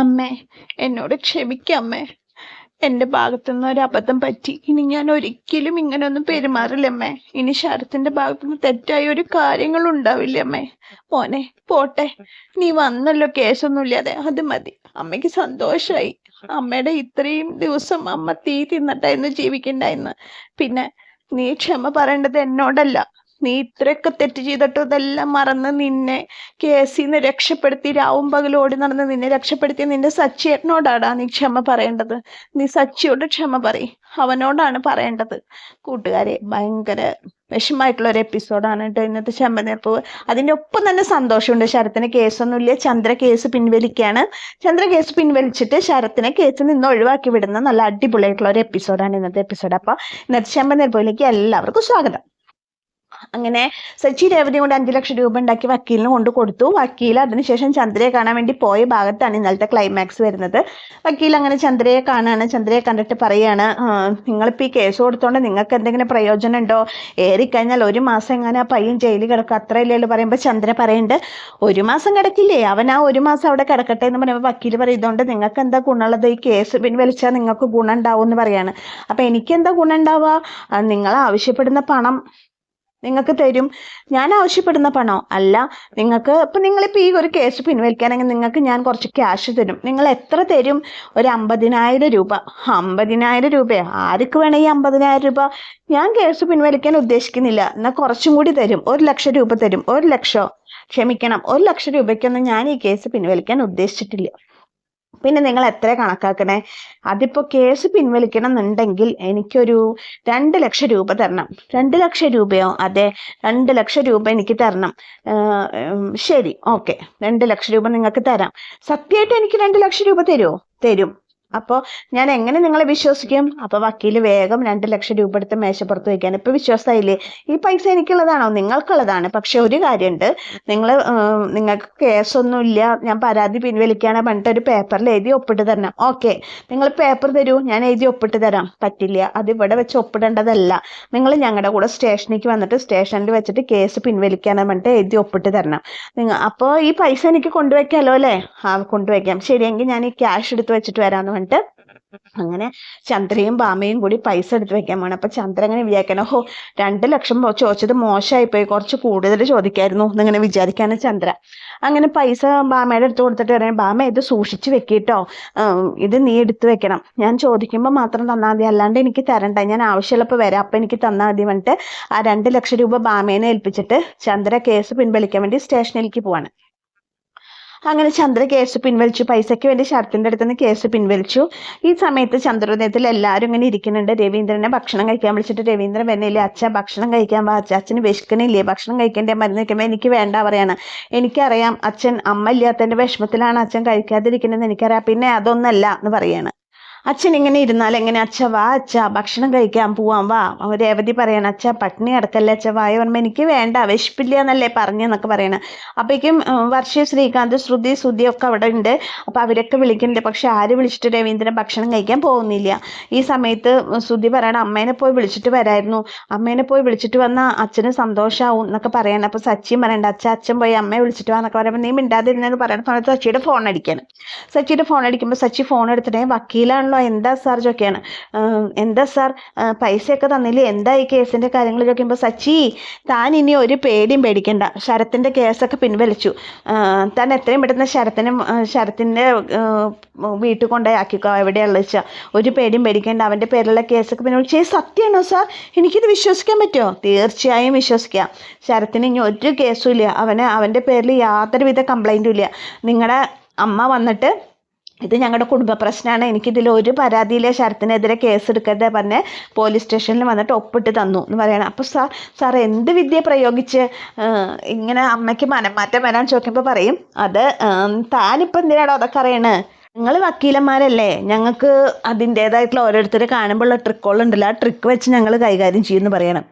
അമ്മേ, എന്നോട് ക്ഷമിക്കമ്മേ. എൻ്റെ ഭാഗത്തുനിന്ന് ഒരു അബദ്ധം പറ്റി. ഇനി ഞാൻ ഒരിക്കലും ഇങ്ങനെയൊന്നും പെരുമാറില്ലമ്മേ. ഇനി ശരത്തിന്റെ ഭാഗത്തുനിന്ന് തെറ്റായ ഒരു കാര്യങ്ങളും ഉണ്ടാവില്ലമ്മേ. മോനെ പോട്ടെ, നീ വന്നല്ലോ, കേസൊന്നുമില്ലാതെ, അത് മതി. അമ്മയ്ക്ക് സന്തോഷായി. അമ്മയുടെ ഇത്രയും ദിവസം അമ്മ തീ തിന്നിട്ടായിരുന്നു ജീവിക്കണ്ടായിരുന്നു. പിന്നെ നീ ക്ഷമ പറയേണ്ടത് എന്നോടല്ല. നീ ഇത്രയൊക്കെ തെറ്റ് ചെയ്തിട്ടും ഇതെല്ലാം മറന്ന് നിന്നെ കേസിന്ന് രക്ഷപ്പെടുത്തി രാവും പകലും ഓടി നടന്ന് നിന്നെ രക്ഷപ്പെടുത്തിയ നിന്റെ സച്ചിയേട്ടനോടാടാ നീ ക്ഷമ പറയേണ്ടത്. നീ സച്ചിയോട് ക്ഷമ പറയും, അവനോടാണ് പറയേണ്ടത്. കൂട്ടുകാരെ, ഭയങ്കര വിഷമായിട്ടുള്ള ഒരു എപ്പിസോഡാണ് കേട്ടോ ഇന്നത്തെ ചെമ്പനീർപ്പൂവ്. അതിൻ്റെ ഒപ്പം തന്നെ സന്തോഷമുണ്ട്. ശരത്തിന് കേസൊന്നുമില്ല, ചന്ദ്ര കേസ് പിൻവലിക്കുകയാണ്. ചന്ദ്ര കേസ് പിൻവലിച്ചിട്ട് ശരത്തിനെ കേസിൽ നിന്ന് ഒഴിവാക്കി വിടുന്ന നല്ല അടിപൊളിയായിട്ടുള്ള ഒരു എപ്പിസോഡാണ് ഇന്നത്തെ എപ്പിസോഡ്. അപ്പോൾ ഇന്നത്തെ ചെമ്പനീർപ്പൂവിലേക്ക് എല്ലാവർക്കും സ്വാഗതം. അങ്ങനെ സച്ചി രേവതി കൊണ്ട് 5 ലക്ഷം രൂപ ഉണ്ടാക്കി വക്കീലിന് കൊണ്ട് കൊടുത്തു. വക്കീൽ അതിനുശേഷം ചന്ദ്രയെ കാണാൻ വേണ്ടി പോയ ഭാഗത്താണ് ഇന്നലത്തെ ക്ലൈമാക്സ് വരുന്നത്. വക്കീൽ അങ്ങനെ ചന്ദ്രയെ കാണാണ്. ചന്ദ്രയെ കണ്ടിട്ട് പറയാണ്, നിങ്ങളിപ്പോൾ ഈ കേസ് കൊടുത്തോണ്ട് നിങ്ങൾക്ക് എന്തെങ്കിലും പ്രയോജനം ഉണ്ടോ? ഏറിക്കഴിഞ്ഞാൽ 1 മാസം എങ്ങനെ ആ പയ്യൻ ജയിലിൽ കിടക്കും, അത്രയല്ലേ ഉള്ളൂ. പറയുമ്പോൾ ചന്ദ്ര പറയുന്നുണ്ട്, 1 മാസം കിടക്കില്ലേ, അവൻ ആ 1 മാസം അവിടെ കിടക്കട്ടെ എന്ന് പറയുമ്പോൾ വക്കീൽ പറയും, ഇതുകൊണ്ട് നിങ്ങൾക്ക് എന്താ ഗുണമുള്ളത്? ഈ കേസ് പിൻവലിച്ചാൽ നിങ്ങൾക്ക് ഗുണം ഉണ്ടാവും എന്ന് പറയാണ്. അപ്പം എനിക്കെന്താ ഗുണം ഉണ്ടാവുക? നിങ്ങൾ ആവശ്യപ്പെടുന്ന പണം നിങ്ങൾക്ക് തരും. ഞാൻ ആവശ്യപ്പെടുന്ന പണോ അല്ല. നിങ്ങളിപ്പോൾ ഈ ഒരു കേസ് പിൻവലിക്കുകയാണെങ്കിൽ നിങ്ങൾക്ക് ഞാൻ കുറച്ച് ക്യാഷ് തരും. നിങ്ങൾ എത്ര തരും? ഒരു 50,000 രൂപ. 50,000 രൂപയോ? ആർക്ക് വേണം ഈ 50,000 രൂപ? ഞാൻ കേസ് പിൻവലിക്കാൻ ഉദ്ദേശിക്കുന്നില്ല, എന്നാൽ കുറച്ചും കൂടി തരും. 1 ലക്ഷം രൂപ തരും. 1 ലക്ഷോ? ക്ഷമിക്കണം, 1 ലക്ഷം രൂപയ്ക്കൊന്നും ഞാൻ ഈ കേസ് പിൻവലിക്കാൻ ഉദ്ദേശിച്ചിട്ടില്ല. പിന്നെ നിങ്ങൾ എത്ര കണക്കാക്കണേ? അതിപ്പോൾ കേസ് പിൻവലിക്കണം എന്നുണ്ടെങ്കിൽ എനിക്കൊരു 2 ലക്ഷം രൂപ തരണം. 2 ലക്ഷം രൂപയോ? അതെ, 2 ലക്ഷം രൂപ എനിക്ക് തരണം. ശരി, ഓക്കെ, 2 ലക്ഷം രൂപ നിങ്ങൾക്ക് തരാം. സത്യമായിട്ട് എനിക്ക് 2 ലക്ഷം രൂപ തരുമോ? തരും. അപ്പോൾ ഞാൻ എങ്ങനെ നിങ്ങളെ വിശ്വസിക്കും? അപ്പോൾ വക്കീൽ വേഗം 2 ലക്ഷം രൂപ എടുത്ത് മേശപ്പുറത്ത് വയ്ക്കാൻ. ഇപ്പം വിശ്വാസമായില്ലേ? ഈ പൈസ എനിക്കുള്ളതാണോ? നിങ്ങൾക്കുള്ളതാണ്. പക്ഷെ ഒരു കാര്യമുണ്ട്, നിങ്ങൾക്ക് കേസൊന്നുമില്ല, ഞാൻ പരാതി പിൻവലിക്കാണ് പറഞ്ഞിട്ട് ഒരു പേപ്പറിൽ എഴുതി ഒപ്പിട്ട് തരണം. ഓക്കെ, നിങ്ങൾ പേപ്പർ തരൂ, ഞാൻ എഴുതി ഒപ്പിട്ട് തരാം. പറ്റില്ല, അത് ഇവിടെ വെച്ച് ഒപ്പിടേണ്ടതല്ല. നിങ്ങൾ ഞങ്ങളുടെ കൂടെ സ്റ്റേഷനിലേക്ക് വന്നിട്ട് സ്റ്റേഷനിൽ വെച്ചിട്ട് കേസ് പിൻവലിക്കാനാണ് പറഞ്ഞിട്ട് എഴുതി ഒപ്പിട്ട് തരണം. അപ്പോൾ ഈ പൈസ എനിക്ക് കൊണ്ടുവയ്ക്കാമല്ലോ അല്ലേ? കൊണ്ടുവയ്ക്കാം. ശരിയെങ്കിൽ ഞാൻ ഈ ക്യാഷ് എടുത്ത് വെച്ചിട്ട് വരാമെന്ന് പറഞ്ഞിട്ട് അങ്ങനെ ചന്ദ്രയും ബാമയും കൂടി പൈസ എടുത്ത് വെക്കാൻ വേണം. അപ്പൊ ചന്ദ്ര അങ്ങനെ വിചാരിക്കണം, 2 ലക്ഷം ചോദിച്ചത് മോശമായിപ്പോയി, കുറച്ച് കൂടുതൽ ചോദിക്കായിരുന്നു എന്നിങ്ങനെ വിചാരിക്കാണ് ചന്ദ്ര. അങ്ങനെ പൈസ ബാമയുടെ അടുത്ത് കൊടുത്തിട്ട് പറയാം, ബാമ ഇത് സൂക്ഷിച്ച് വെക്കിട്ടോ, ഇത് നീ എടുത്ത് വെക്കണം, ഞാൻ ചോദിക്കുമ്പോൾ മാത്രം തന്നാൽ മതി, അല്ലാണ്ട് എനിക്ക് തരണ്ട, ഞാൻ ആവശ്യമുള്ളപ്പോൾ വരാം, അപ്പം എനിക്ക് തന്നാൽ മതി പറഞ്ഞിട്ട് ആ 2 ലക്ഷം രൂപ ബാമേനെ ഏൽപ്പിച്ചിട്ട് ചന്ദ്ര കേസ് പിൻവലിക്കാൻ വേണ്ടി സ്റ്റേഷനിലേക്ക് പോവാണ്. അങ്ങനെ ചന്ദ്ര കേസ് പിൻവലിച്ചു. പൈസയ്ക്ക് വേണ്ടി ശരത്തിൻ്റെ അടുത്ത് നിന്ന് കേസ് പിൻവലിച്ചു. ഈ സമയത്ത് ചന്ദ്രോദയത്തിൽ എല്ലാവരും ഇങ്ങനെ ഇരിക്കുന്നുണ്ട്. രവീന്ദ്രനെ ഭക്ഷണം കഴിക്കാൻ വിളിച്ചിട്ട് രവീന്ദ്രൻ വരുന്നില്ലേ, അച്ഛൻ ഭക്ഷണം കഴിക്കാൻ വാ, അച്ഛന് വിശക്കണില്ലേ, ഭക്ഷണം കഴിക്കേണ്ട, മരുന്ന് കഴിക്കുമ്പോൾ എനിക്ക് വേണ്ട പറയാണ്. എനിക്കറിയാം അച്ഛൻ അമ്മ ഇല്ലാത്തതിൻ്റെ വിഷമത്തിലാണ് അച്ഛൻ കഴിക്കാതിരിക്കുന്നതെന്ന് എനിക്കറിയാം, പിന്നെ അതൊന്നല്ല എന്ന് പറയാണ്. അച്ഛൻ ഇങ്ങനെ ഇരുന്നാൽ എങ്ങനെ? അച്ഛ വാ, അച്ഛ ഭക്ഷണം കഴിക്കാൻ പോവാം, വാ. രേവതി പറയണം, അച്ഛ പട്ടിണി കിടക്കല്ലേ അച്ഛ, വായ പറയുമ്പോൾ എനിക്ക് വേണ്ട, വിശപ്പില്ല എന്നല്ലേ പറഞ്ഞെന്നൊക്കെ പറയണം. അപ്പോഴേക്കും വർഷ, ശ്രീകാന്ത്, ശ്രുതി ഒക്കെ അവിടെ ഉണ്ട്. അപ്പോൾ അവരൊക്കെ വിളിക്കുന്നുണ്ട്. പക്ഷെ ആര് വിളിച്ചിട്ട് രവീന്ദ്രൻ ഭക്ഷണം കഴിക്കാൻ പോകുന്നില്ല. ഈ സമയത്ത് ശ്രുതി പറയണം, അമ്മേനെ പോയി വിളിച്ചിട്ട് വരായിരുന്നു, അമ്മേനെ പോയി വിളിച്ചിട്ട് വന്നാൽ അച്ഛന് സന്തോഷമാവും എന്നൊക്കെ പറയണം. അപ്പോൾ സച്ചിയും പറയണ്ട, അച്ഛൻ പോയി അമ്മയെ വിളിച്ചിട്ട് വാന്നൊക്കെ പറയുമ്പോൾ നീ മിണ്ടാതിരുന്നെന്ന് പറയുന്ന സമയത്ത് സച്ചിയുടെ ഫോൺ അടിക്കാണ്. സച്ചിയുടെ ഫോൺ അടിക്കുമ്പോൾ സച്ചി ഫോൺ എടുത്തിട്ടേ വക്കീലാണല്ലോ, എന്താ സാർ ചോദിക്കുകയാണ്. എന്താ സാർ, പൈസയൊക്കെ തന്നില്ലേ, എന്താ ഈ കേസിൻ്റെ കാര്യങ്ങൾ ചോദിക്കുമ്പോൾ സച്ചി, താൻ ഇനി ഒരു പേടിയും പേടിക്കണ്ട, ശരത്തിൻ്റെ കേസൊക്കെ പിൻവലിച്ചു, താൻ എത്രയും പെട്ടെന്ന് ശരത്തിൻ്റെ വീട്ടിൽ കൊണ്ടുപോയി ആക്കിക്കോ, എവിടെയുള്ള വെച്ചാൽ ഒരു പേടിയും പേടിക്കേണ്ട, അവൻ്റെ പേരിലുള്ള കേസൊക്കെ പിൻവലിച്ചു. സത്യമാണോ സാർ? എനിക്കിത് വിശ്വസിക്കാൻ പറ്റുമോ? തീർച്ചയായും വിശ്വസിക്കാം. ശരത്തിന് ഇനി ഒരു കേസും ഇല്ല, അവൻ്റെ പേരിൽ യാതൊരുവിധ കംപ്ലൈൻറ്റും ഇല്ല. നിങ്ങളുടെ അമ്മ വന്നിട്ട് ഇത് ഞങ്ങളുടെ കുടുംബ പ്രശ്നമാണ്, എനിക്കിതിൽ ഒരു പരാതിയിലെ, ശരത്തിനെതിരെ കേസ് എടുക്കരുത് പറഞ്ഞ് പോലീസ് സ്റ്റേഷനിൽ വന്നിട്ട് ഒപ്പിട്ട് തന്നു എന്ന് പറയണം. അപ്പോൾ സാർ എന്ത് വിദ്യ പ്രയോഗിച്ച് ഇങ്ങനെ അമ്മയ്ക്ക് മനംമാറ്റം വരാൻ ചോദിക്കുമ്പോൾ പറയും, അത് താനിപ്പോൾ എന്തിനാണോ അതൊക്കെ അറിയണേ, നിങ്ങൾ വക്കീലന്മാരല്ലേ, ഞങ്ങൾക്ക് അതിൻ്റേതായിട്ടുള്ള ഓരോരുത്തർ കാണുമ്പോഴുള്ള ട്രിക്കുകളുണ്ടല്ലോ, ആ ട്രിക്ക് വെച്ച് ഞങ്ങൾ കൈകാര്യം ചെയ്യുമെന്ന് പറയണം.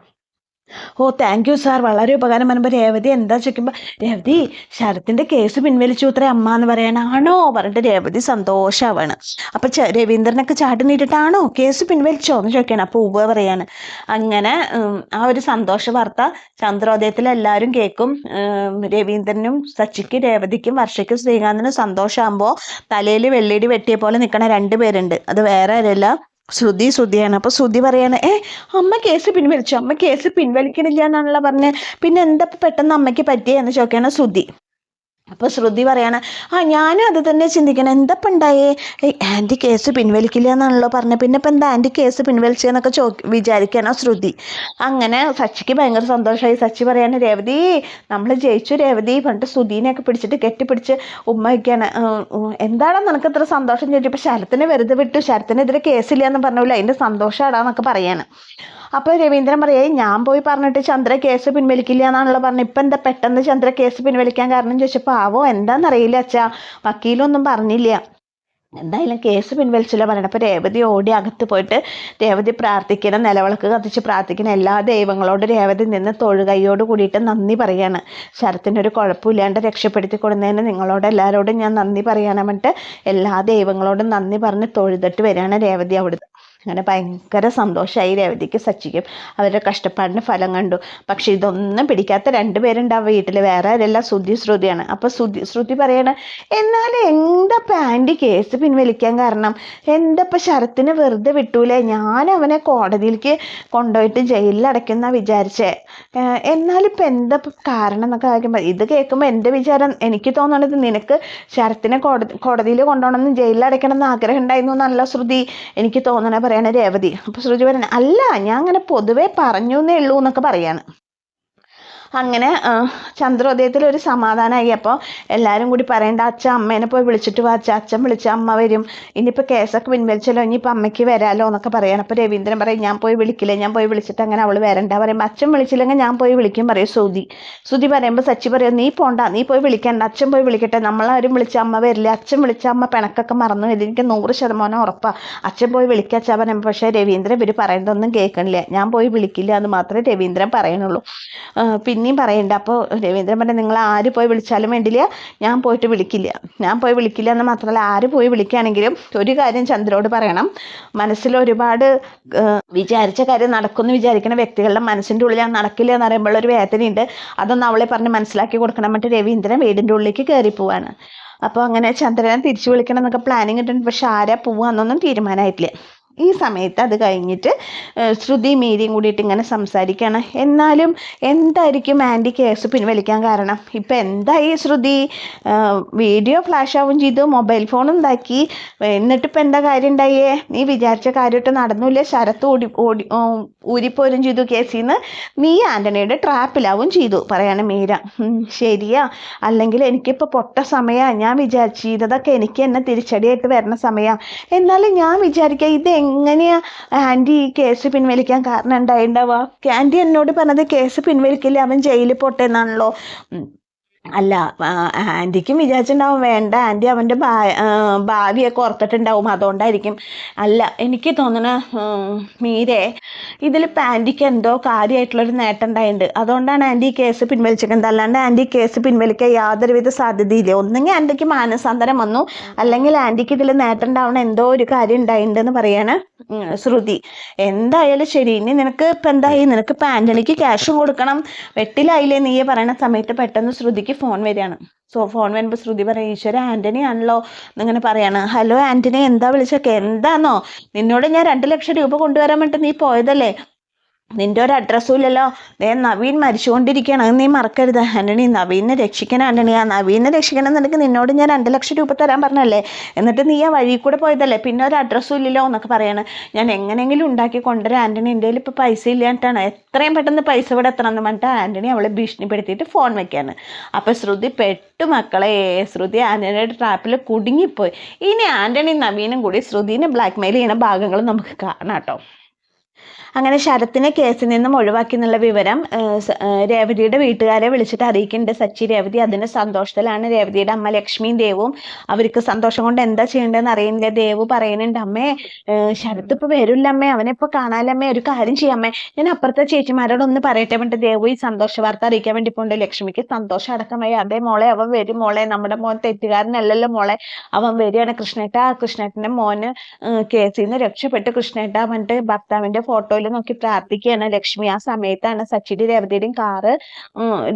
ഓ താങ്ക് യു സാർ, വളരെ ഉപകാരം. പറയുമ്പോൾ രേവതി എന്താ ചോദിക്കുമ്പോൾ രേവതി ശരത്തിന്റെ കേസ് പിൻവലിച്ചു അത്രേ അമ്മ എന്ന് പറയണാണോ പറഞ്ഞിട്ട് രേവതി സന്തോഷാവാണ്. അപ്പൊ രവീന്ദ്രനൊക്കെ ചാടി നീട്ടിട്ടാണോ കേസ് പിൻവലിച്ചോ എന്ന് ചോദിക്കണം. അപ്പൊ ഉവ്വ പറയാണ്. അങ്ങനെ ആ ഒരു സന്തോഷ വാർത്ത ചന്ദ്രോദയത്തിൽ എല്ലാവരും കേൾക്കും. രവീന്ദ്രനും സച്ചിക്ക് രേവതിക്കും വർഷയ്ക്കും ശ്രീകാന്തിനും സന്തോഷമാകുമ്പോൾ തലയിൽ വെള്ളിടി വെട്ടിയ പോലെ നിൽക്കണ 2 പേരുണ്ട്. അത് വേറെ ആരല്ല, ശ്രുതിയാണ്. അപ്പൊ ശ്രുതി പറയാണ്, അമ്മ കേസ് പിൻവലിച്ചു, അമ്മ കേസ് പിൻവലിക്കണില്ല എന്നാണല്ലോ പറഞ്ഞത്, പിന്നെ എന്താ പെട്ടെന്ന് അമ്മയ്ക്ക് പറ്റിയെന്ന് ചോദിക്കുകയാണ് ശ്രുതി. അപ്പൊ ശ്രുതി പറയാണ്, ഞാനും അത് തന്നെ ചിന്തിക്കണം, എന്താ ഉണ്ടായേ, ആൻറ്റി കേസ് പിൻവലിക്കില്ല എന്നാണല്ലോ പറഞ്ഞത്, പിന്നെ ഇപ്പം എന്താ ആൻറ്റി കേസ് പിൻവലിച്ചെന്നൊക്കെ വിചാരിക്കാനോ ശ്രുതി. അങ്ങനെ സച്ചിക്ക് ഭയങ്കര സന്തോഷമായി. സച്ചി പറയാണ്, രേവതി നമ്മൾ ജയിച്ചു രേവതി പറഞ്ഞിട്ട് ശ്രുതിനെയൊക്കെ പിടിച്ചിട്ട് കെട്ടിപ്പിടിച്ച് ഉമ്മ വയ്ക്കാണ്. എന്താണ് നിനക്ക് ഇത്ര സന്തോഷം ചോദിച്ചപ്പോൾ ശരത്തിനെ വെറുതെ വിട്ടു, ശരത്തിനെതിരെ കേസില്ല എന്ന് പറഞ്ഞില്ല, അതിൻ്റെ സന്തോഷമാടാന്നൊക്കെ പറയാണ്. അപ്പോൾ രവീന്ദ്രൻ പറയേ, ഞാൻ പോയി പറഞ്ഞിട്ട് ചന്ദ്ര കേസ് പിൻവലിക്കില്ല എന്നാണല്ലോ പറഞ്ഞു, ഇപ്പം എന്താ പെട്ടെന്ന് ചന്ദ്ര കേസ് പിൻവലിക്കാൻ കാരണം ചോദിച്ചപ്പോൾ എന്താണെന്നറിയില്ല അച്ഛാ, വക്കീലൊന്നും പറഞ്ഞില്ല, എന്തായാലും കേസ് പിൻവലിച്ചില്ല പറയണം. അപ്പോൾ രേവതി ഓടി അകത്ത് പോയിട്ട് രേവതി പ്രാർത്ഥിക്കണം, നിലവിളക്ക് കത്തിച്ച് പ്രാർത്ഥിക്കണം. എല്ലാ ദൈവങ്ങളോടും രേവതി നിന്ന് തൊഴുകൈയോട് കൂടിയിട്ട് നന്ദി പറയാണ്. ശരത്തിനൊരു കുഴപ്പമില്ലാണ്ട് രക്ഷപ്പെടുത്തി കൊടുന്നതിന് നിങ്ങളോട് എല്ലാവരോടും ഞാൻ നന്ദി പറയണം പറഞ്ഞിട്ട് എല്ലാ ദൈവങ്ങളോടും നന്ദി പറഞ്ഞ് തൊഴുതിട്ട് വരികയാണ് രേവതി അവിടുന്ന്. അങ്ങനെ ഭയങ്കര സന്തോഷമായി രേവതിക്ക് സച്ചിക്കും. അവരുടെ കഷ്ടപ്പാടിന് ഫലം കണ്ടു. പക്ഷെ ഇതൊന്നും പിടിക്കാത്ത 2 പേരുണ്ട് ആ വീട്ടിൽ, വേറെ ആരെല്ലാം ശ്രുതിയാണ്. അപ്പോൾ ശ്രുതി പറയണ, എന്നാലും എന്താ ആൻറ്റി കേസ് പിൻവലിക്കാൻ കാരണം, എന്താ ഇപ്പം ശരത്തിനെ വെറുതെ വിട്ടൂലേ, ഞാൻ അവനെ കോടതിയിലേക്ക് കൊണ്ടുപോയിട്ട് ജയിലിൽ അടയ്ക്കുന്ന വിചാരിച്ചേ, എന്നാലും ഇപ്പം എന്താ കാരണം എന്നൊക്കെ ആയിരിക്കുമ്പോൾ ഇത് കേൾക്കുമ്പോൾ എൻ്റെ വിചാരം, എനിക്ക് തോന്നണത് നിനക്ക് ശരത്തിനെ കോടതിയിൽ കൊണ്ടുപോകണമെന്ന് ജയിലിൽ അടയ്ക്കണം എന്ന് ആഗ്രഹം ഉണ്ടായിരുന്നു എന്നല്ല ശ്രുതി എനിക്ക് തോന്നണ പറയണ രേവതി. അപ്പൊ ശ്രുതി പറയണ, അല്ല ഞാൻ അങ്ങനെ പൊതുവെ പറഞ്ഞു എന്നേ ഉള്ളൂ എന്നൊക്കെ പറയാണ്. അങ്ങനെ ചന്ദ്രോദയത്തിൽ ഒരു സമാധാനമായി. അപ്പോൾ എല്ലാവരും കൂടി പറയേണ്ട, അച്ഛൻ അമ്മേനെ പോയി വിളിച്ചിട്ട് വാ, അച്ഛൻ വിളിച്ച അമ്മ വരും, ഇനിയിപ്പോൾ കേസൊക്കെ പിൻവലിച്ചല്ലോ, ഇനിയിപ്പോൾ അമ്മയ്ക്ക് വരാമല്ലോ എന്നൊക്കെ പറയണം. അപ്പോൾ രവീന്ദ്രൻ പറയും, ഞാൻ പോയി വിളിക്കില്ല, ഞാൻ പോയി വിളിച്ചിട്ട് അങ്ങനെ അവൾ വരണ്ട പറയുമ്പോൾ, അച്ഛൻ വിളിച്ചില്ലെങ്കിൽ ഞാൻ പോയി വിളിക്കും പറയും ശ്രുതി പറയുമ്പോൾ സച്ചി പറയും, നീ പോണ്ട, നീ പോയി വിളിക്കണ്ട, അച്ഛൻ പോയി വിളിക്കട്ടെ, നമ്മളാരും വിളിച്ച അമ്മ വരില്ല, അച്ഛൻ വിളിച്ച അമ്മ പിണക്കൊക്കെ മറന്നു വരില്ല, എനിക്ക് 100% ഉറപ്പാണ്, അച്ഛൻ പോയി വിളിക്കാച്ചാ പറയുമ്പോൾ. പക്ഷേ രവീന്ദ്രൻ ഇവർ പറയുന്നതൊന്നും കേൾക്കണില്ല, ഞാൻ പോയി വിളിക്കില്ല എന്ന് മാത്രമേ രവീന്ദ്രൻ പറയണുള്ളൂ. പിന്നെയും പറയണ്ട. അപ്പോൾ രവീന്ദ്രൻ പറഞ്ഞ, നിങ്ങൾ ആര് പോയി വിളിച്ചാലും വേണ്ടില്ല, ഞാൻ പോയിട്ട് വിളിക്കില്ല, ഞാൻ പോയി വിളിക്കില്ല എന്ന് മാത്രമല്ല, ആര് പോയി വിളിക്കുകയാണെങ്കിലും ഒരു കാര്യം ചന്ദ്രോട് പറയണം, മനസ്സിൽ ഒരുപാട് വിചാരിച്ച കാര്യം നടക്കുമെന്ന് വിചാരിക്കുന്ന വ്യക്തികളുടെ മനസ്സിൻ്റെ ഉള്ളിൽ നടക്കില്ല എന്ന് പറയുമ്പോൾ ഒരു വേദനയുണ്ട്, അതൊന്ന് അവളെ പറഞ്ഞ് മനസ്സിലാക്കി കൊടുക്കണം. മറ്റേ രവീന്ദ്രൻ വീടിൻ്റെ ഉള്ളിലേക്ക് കയറി പോവാണ്. അപ്പോൾ അങ്ങനെ ചന്ദ്രനെ തിരിച്ചു വിളിക്കണം എന്നൊക്കെ പ്ലാനിങ് ഇട്ടുണ്ട്. പക്ഷെ ആരാ പോവാന്നൊന്നും തീരുമാനമായിട്ടില്ല. ഈ സമയത്ത് അത് കഴിഞ്ഞിട്ട് ശ്രുതി മീരയും കൂടിയിട്ട് ഇങ്ങനെ സംസാരിക്കുകയാണ്. എന്നാലും എന്തായിരിക്കും ആൻറ്റി കേസ് പിൻവലിക്കാൻ കാരണം, ഇപ്പം എന്തായി ശ്രുതി, വീഡിയോ ഫ്ലാഷ് ആവും ചെയ്തു, മൊബൈൽ ഫോൺ ഉണ്ടാക്കി, എന്നിട്ടിപ്പോൾ എന്താ കാര്യം ഉണ്ടായേ, നീ വിചാരിച്ച കാര്യമായിട്ട് നടന്നില്ല, ശരത്ത് ഊരിപ്പോരും ചെയ്തു കേസിൽ നിന്ന്, നീ ആൻ്റണിയുടെ ട്രാപ്പിലാവും ചെയ്തു പറയാണ് മീര. ശരിയാ, അല്ലെങ്കിൽ എനിക്കിപ്പോൾ പൊട്ട സമയമാണ്, ഞാൻ വിചാരിച്ചതൊക്കെ എനിക്ക് എന്നെ തിരിച്ചടിയായിട്ട് വരുന്ന സമയമാണ്. എന്നാലും ഞാൻ വിചാരിക്കുക, ഇത് എങ്ങനെയാ ആൻറ്റി ഈ കേസ് പിൻവലിക്കാൻ കാരണം ഉണ്ടാവുക, ആൻറ്റി എന്നോട് പറഞ്ഞത് കേസ് പിൻവലിക്കില്ല, അവൻ ജയിലിൽ പോട്ടെ എന്നാണല്ലോ. അല്ല, ആൻറ്റിക്കും വിചാരിച്ചിട്ടുണ്ടാവും വേണ്ട, ആൻറ്റി അവൻ്റെ ഭാവിയൊക്കെ ഓർത്തിട്ടുണ്ടാവും, അതുകൊണ്ടായിരിക്കും. അല്ല, എനിക്ക് തോന്നണ മീരെ, ഇതിലിപ്പോൾ ആൻറ്റിക്ക് എന്തോ കാര്യമായിട്ടുള്ളൊരു നേട്ടം ഉണ്ടായിട്ടുണ്ട്, അതുകൊണ്ടാണ് ആൻറ്റി ഈ കേസ് പിൻവലിച്ചിരിക്കുന്നത്. അല്ലാണ്ട് ആൻറ്റി കേസ് പിൻവലിക്കാൻ യാതൊരുവിധ സാധ്യതയില്ല. ഒന്നെങ്കിൽ ആൻറ്റിക്ക് മാനസാന്തരം വന്നു, അല്ലെങ്കിൽ ആൻറ്റിക്ക് ഇതിൽ നേട്ടം ഉണ്ടാവണ എന്തോ ഒരു കാര്യം ഉണ്ടായിട്ടുണ്ടെന്ന് പറയാണ് ശ്രുതി. എന്തായാലും ശരി, ഇനി നിനക്ക് ഇപ്പം എന്തായി, നിനക്കിപ്പോൾ ആൻ്റണിക്ക് ക്യാഷും കൊടുക്കണം, വെട്ടിലായില്ലേ നീ പറയണ സമയത്ത് പെട്ടെന്ന് ശ്രുതിക്ക് ഫോൺ വരികയാണ്. ഫോൺ വരുമ്പോൾ ശ്രുതി പറയും, ഈശ്വര ആൻ്റണി ആണല്ലോ എന്നിങ്ങനെ പറയാണ്. ഹലോ ആൻ്റണി, എന്താ വിളിച്ചൊക്കെ, എന്താണോ, നിന്നോട് ഞാൻ 2 ലക്ഷം രൂപ കൊണ്ടുവരാൻ വേണ്ടി നീ പോയതല്ലേ, നിൻ്റെ ഒരു അഡ്രസ്സും ഇല്ലല്ലോ, നവീൻ മരിച്ചുകൊണ്ടിരിക്കുകയാണ്, അത് നീ മറക്കരുത് ആൻ്റണി, നവീനെ രക്ഷിക്കണം ആൻ്റണി, ആ നവീനെ രക്ഷിക്കണം എന്നുണ്ടെങ്കിൽ നിന്നോട് ഞാൻ 2 ലക്ഷം രൂപ തരാൻ പറഞ്ഞല്ലേ, എന്നിട്ട് നീ ആ വഴി കൂടെ പോയതല്ലേ, പിന്നെ ഒരു അഡ്രസ്സും ഇല്ലല്ലോ എന്നൊക്കെ പറയാണ്. ഞാൻ എങ്ങനെയെങ്കിലും ഉണ്ടാക്കി കൊണ്ടുവരാം ആൻ്റണി, എൻ്റെ കയ്യിൽ ഇപ്പോൾ പൈസ ഇല്ലാണ്ടാണ്, എത്രയും പെട്ടെന്ന് പൈസ ഇവിടെ എത്തണം എന്ന് പറഞ്ഞിട്ട് ആൻ്റണി അവളെ ഭീഷണിപ്പെടുത്തിയിട്ട് ഫോൺ വയ്ക്കുകയാണ്. അപ്പോൾ ശ്രുതി പെട്ടു മക്കളെ, ശ്രുതി ആൻ്റണിയുടെ ട്രാപ്പിൽ കുടുങ്ങിപ്പോയി. ഇനി ആൻ്റണി നവീനും കൂടി ശ്രുതിനെ ബ്ലാക്ക് മെയിൽ ചെയ്യുന്ന ഭാഗങ്ങൾ നമുക്ക് കാണാം കേട്ടോ. അങ്ങനെ ശരത്തിനെ കേസിൽ നിന്നും ഒഴിവാക്കി എന്നുള്ള വിവരം രേവതിയുടെ വീട്ടുകാരെ വിളിച്ചിട്ട് അറിയിക്കുന്നുണ്ട് സച്ചി രേവതി. അതിന്റെ സന്തോഷത്തിലാണ് രേവതിയുടെ അമ്മ ലക്ഷ്മിയും ദേവും. അവർക്ക് സന്തോഷം കൊണ്ട് എന്താ ചെയ്യേണ്ടതെന്ന് അറിയുന്നില്ല. ദേവ് പറയുന്നുണ്ട്, അമ്മേ ശരത്ത് ഇപ്പൊ വരില്ല അമ്മേ, അവനെ ഇപ്പൊ കാണാലമ്മേ, ഒരു കാര്യം ചെയ്യാമ്മേ, ഞാൻ അപ്പുറത്തെ ചേച്ചിമാരോട് ഒന്ന് പറയട്ടെ വേണ്ടി ദേവു ഈ സന്തോഷ വാർത്ത അറിയിക്കാൻ വേണ്ടി പോണ്ട്. ലക്ഷ്മിക്ക് സന്തോഷം അടക്കമായി. അതേ മോളെ, അവൻ വരും മോളെ, നമ്മുടെ മോൻ തെറ്റുകാരനല്ലല്ലോ മോളെ, അവൻ വരികയാണ് കൃഷ്ണേട്ട. കൃഷ്ണേട്ടന്റെ മോന് കേസിൽ നിന്ന് രക്ഷപ്പെട്ട് കൃഷ്ണേട്ട പറഞ്ഞിട്ട് ഭർത്താവിന്റെ ഫോട്ടോയിൽ നോക്കി പ്രാർത്ഥിക്കുകയാണ് ലക്ഷ്മി. ആ സമയത്താണ് സച്ചിയുടെ രേവതിയുടെയും കാറ്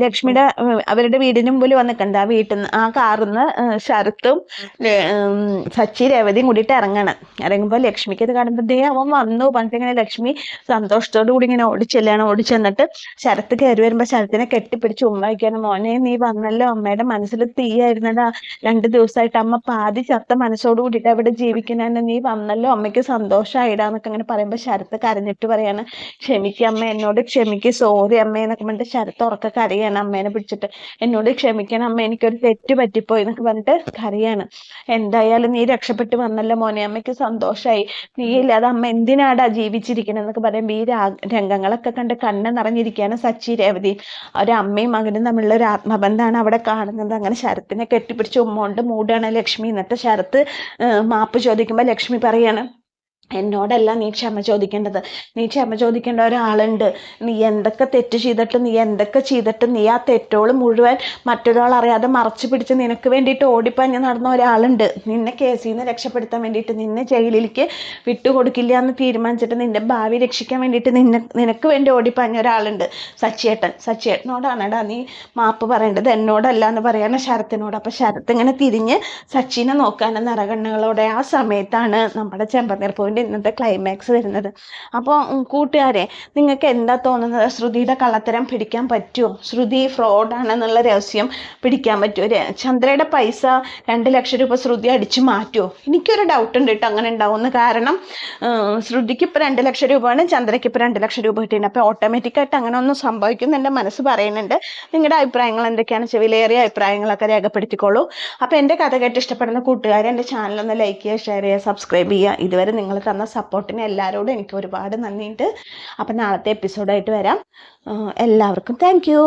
ലക്ഷ്മിയുടെ അവരുടെ വീടിന് മുമ്പിൽ വന്നിട്ടുണ്ട്. ആ വീട്ടിൽ നിന്ന്, ആ കാറിൽ നിന്ന് ശരത്തും സച്ചി രേവതിയും കൂടിയിട്ട് ഇറങ്ങുമ്പോൾ ലക്ഷ്മിക്ക് ഇത് കാണുമ്പോൾ ദേ അവൻ വന്നു പറഞ്ഞിട്ട് ഇങ്ങനെ ലക്ഷ്മി സന്തോഷത്തോടു കൂടി ഇങ്ങനെ ഓടിച്ചെന്നിട്ട് ശരത്ത് കയറി വരുമ്പോ ശരത്തിനെ കെട്ടിപ്പിടിച്ച് ഉമ്മ വയ്ക്കാണ്. മോനെ നീ വന്നല്ലോ, അമ്മയുടെ മനസ്സിൽ തീയായിരുന്നടാ, 2 ദിവസമായിട്ട് അമ്മ പാതി ചത്ത മനസ്സോട് കൂടിയിട്ട് അവിടെ ജീവിക്കുന്നതന്നെ, നീ വന്നല്ലോ, അമ്മയ്ക്ക് സന്തോഷമായിടാന്നൊക്കെ അങ്ങനെ പറയുമ്പോ ശരത്ത് കരഞ്ഞിട്ട് പറയാണ്, ക്ഷമിക്കുക അമ്മ, എന്നോട് ക്ഷമിക്ക്, സോറി അമ്മ എന്നൊക്കെ പറഞ്ഞിട്ട് ശരത്ത് ഉറക്കെ കരയാണ് അമ്മേനെ പിടിച്ചിട്ട്. എന്നോട് ക്ഷമിക്കണം അമ്മ, എനിക്കൊരു തെറ്റ് പറ്റിപ്പോയി എന്നൊക്കെ പറഞ്ഞിട്ട് കരയാണ്. എന്തായാലും നീ രക്ഷപ്പെട്ട് വന്നല്ലോ മോനെ, അമ്മയ്ക്ക് സന്തോഷമായി, നീ ഇല്ലാതെ അമ്മ എന്തിനാടാ ജീവിച്ചിരിക്കണം എന്നൊക്കെ പറയുമ്പോൾ ഈ രംഗങ്ങളൊക്കെ കണ്ട് കണ്ണ് നിറഞ്ഞിരിക്കുകയാണ് സച്ചി രേവതി. ഒരു അമ്മയും മകനും തമ്മിലുള്ള ഒരു ആത്മബന്ധമാണ് അവിടെ കാണുന്നത്. അങ്ങനെ ശരത്തിനെ കെട്ടിപ്പിടിച്ച് ഉമ്മ കൊണ്ട് മൂടാണ് ലക്ഷ്മി. എന്നിട്ട് ശരത്ത് മാപ്പ് ചോദിക്കുമ്പോൾ ലക്ഷ്മി പറയാണ്, എന്നോടല്ല നീ ക്ഷമ ചോദിക്കേണ്ടത്, നീ ക്ഷമ ചോദിക്കേണ്ട ഒരാളുണ്ട്. നീ എന്തൊക്കെ തെറ്റ് ചെയ്തിട്ടും നീ ആ തെറ്റോള് മുഴുവൻ മറ്റൊരാൾ അറിയാതെ മറച്ചു പിടിച്ച് നിനക്ക് വേണ്ടിയിട്ട് ഓടിപ്പഞ്ഞ് നടന്ന ഒരാളുണ്ട്. നിന്നെ കേസിൽ നിന്ന് രക്ഷപ്പെടുത്താൻ വേണ്ടിയിട്ട്, നിന്നെ ജയിലിലേക്ക് വിട്ടുകൊടുക്കില്ല എന്ന് തീരുമാനിച്ചിട്ട് നിന്റെ ഭാവി രക്ഷിക്കാൻ വേണ്ടിയിട്ട് നിനക്ക് വേണ്ടി ഓടിപ്പഞ്ഞ ഒരാളുണ്ട്, സച്ചിയേട്ടനോടാണെടാ നീ മാപ്പ് പറയേണ്ടത്, എന്നോടല്ല എന്ന് പറയാണ് ശരത്തിനോട്. അപ്പൊ ശരത്ത് ഇങ്ങനെ തിരിഞ്ഞ് സച്ചിനെ നോക്കാനും നിറകണ്ണുകളോടെ. ആ സമയത്താണ് നമ്മുടെ ചെമ്പനീർപ്പൂവിൻ്റെ ഇന്നത്തെ ക്ലൈമാക്സ് വരുന്നത്. അപ്പോൾ കൂട്ടുകാരെ, നിങ്ങൾക്ക് എന്താ തോന്നുന്നത്? ശ്രുതിയുടെ കള്ളത്തരം പിടിക്കാൻ പറ്റുമോ? ശ്രുതി ഫ്രോഡാണെന്നുള്ള രഹസ്യം പിടിക്കാൻ പറ്റുമോ? ചന്ദ്രയുടെ പൈസ 2 ലക്ഷം രൂപ ശ്രുതി അടിച്ചു മാറ്റുമോ? എനിക്കൊരു ഡൗട്ട് ഉണ്ട് കേട്ടോ അങ്ങനെ ഉണ്ടാവുമെന്ന്. കാരണം ശ്രുതിക്ക് ഇപ്പോൾ 2 ലക്ഷം രൂപയാണ്, ചന്ദ്രയ്ക്ക് ഇപ്പോൾ 2 ലക്ഷം രൂപ കിട്ടിയിട്ടുണ്ട്. അപ്പോൾ ഓട്ടോമാറ്റിക്കായിട്ട് അങ്ങനെ ഒന്നും സംഭവിക്കും എൻ്റെ മനസ്സ് പറയുന്നുണ്ട്. നിങ്ങളുടെ അഭിപ്രായങ്ങൾ എന്തൊക്കെയാണെന്ന് വെച്ചാൽ വിലയേറിയ അഭിപ്രായങ്ങളൊക്കെ രേഖപ്പെടുത്തിക്കോളൂ. അപ്പോൾ എൻ്റെ കഥ കേട്ട് ഇഷ്ടപ്പെടുന്ന കൂട്ടുകാരെ എൻ്റെ ചാനലൊന്ന് ലൈക്ക് ചെയ്യുക, ഷെയർ ചെയ്യുക, സബ്സ്ക്രൈബ് ചെയ്യുക. ഇതുവരെ നിങ്ങൾ തന്ന സപ്പോർട്ടിന് എല്ലാവരോടും എനിക്ക് ഒരുപാട് നന്ദിയുണ്ട്. അപ്പം നാളത്തെ എപ്പിസോഡായിട്ട് വരാം. എല്ലാവർക്കും താങ്ക് യു.